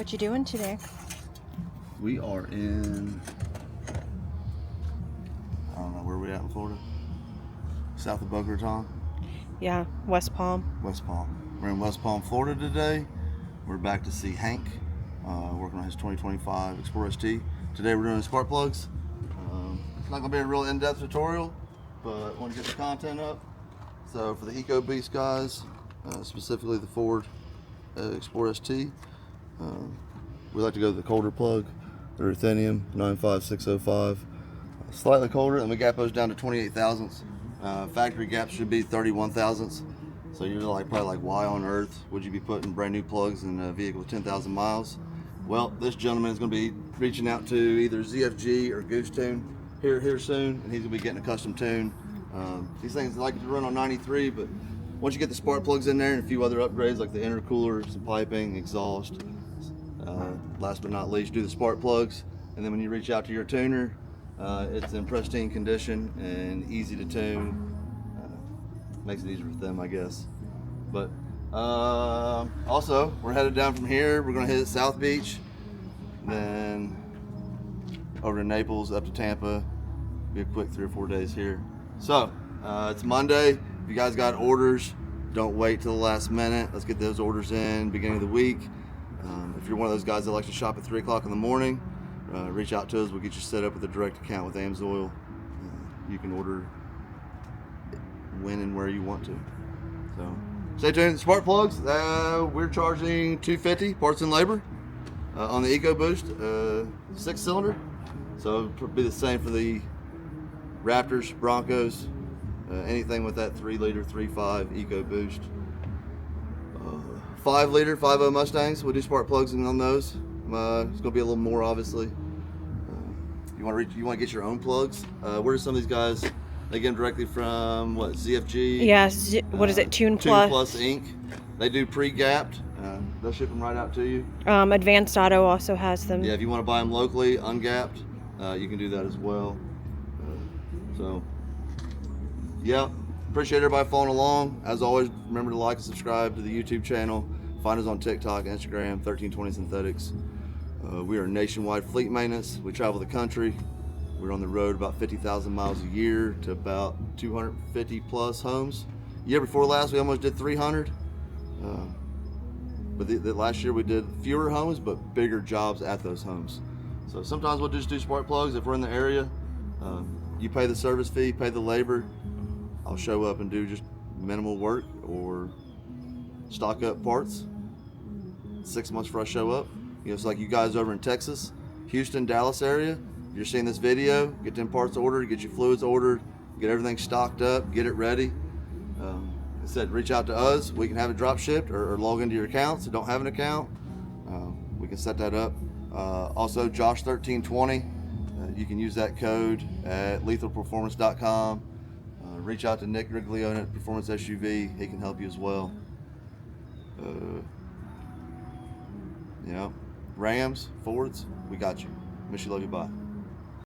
What you doing today? We are in, I don't know, where we at in Florida? South of Boca Raton? Yeah, West Palm. West Palm. We're in West Palm, Florida today. We're back to see Hank, working on his 2025 Explorer ST. Today we're doing spark plugs. It's not going to be a real in-depth tutorial, but I want to get the content up. So for the Eco Beast guys, specifically the Ford Explorer ST, we like to go to the colder plug, the ruthenium 95605. Slightly colder, and we gap those down to 28 thousandths. Factory gap should be 31 thousandths. So you're probably like, why on earth would you be putting brand new plugs in a vehicle with 10,000 miles? Well, this gentleman is going to be reaching out to either ZFG or Goose Tune here soon, and he's going to be getting a custom tune. These things like to run on 93, but once you get the spark plugs in there and a few other upgrades like the intercooler, some piping, exhaust, last but not least, do the spark plugs, and then when you reach out to your tuner, it's in pristine condition and easy to tune. Makes it easier for them, I guess. But also, we're headed down from here. We're going to hit South Beach, then over to Naples, up to Tampa. Be a quick 3 or 4 days here. So it's Monday. If you guys got orders, don't wait till the last minute. Let's get those orders in beginning of the week. If you're one of those guys that likes to shop at 3 o'clock in the morning, reach out to us. We'll get you set up with a direct account with AMSOIL. You can order when and where you want to. So stay tuned. Spark plugs, we're charging $250 parts and labor on the EcoBoost 6-cylinder. So it'll be the same for the Raptors, Broncos, anything with that 3-liter 3.5 EcoBoost. 5-liter 5.0 Mustangs, we'll do spark plugs on those. It's going to be a little more, obviously. You want to get your own plugs. Where are some of these guys? They get them directly from what, ZFG? Yes. What is it? Tune Plus. Tune Plus Inc. They do pre-gapped. They'll ship them right out to you. Advanced Auto also has them. Yeah, if you want to buy them locally, ungapped, you can do that as well. So, yeah, appreciate everybody following along. As always, remember to like and subscribe to the YouTube channel. Find us on TikTok, Instagram, 1320 Synthetics. We are nationwide fleet maintenance. We travel the country. We're on the road about 50,000 miles a year to about 250 plus homes. Year before last, we almost did 300. But the last year we did fewer homes, but bigger jobs at those homes. So sometimes we'll just do spark plugs if we're in the area. You pay the service fee, pay the labor. I'll show up and do just minimal work or stock up parts. 6 months before I show up. It's like you guys over in Texas, Houston, Dallas area. You're seeing this video, get them parts ordered, get your fluids ordered, get everything stocked up, get it ready. I said, reach out to us. We can have it drop shipped or log into your account. So don't have an account, we can set that up. Also, Josh1320, you can use that code at lethalperformance.com. Reach out to Nick Riglione at Performance SUV. He can help you as well. Rams, Fords, we got you. Miss you, love you, bye.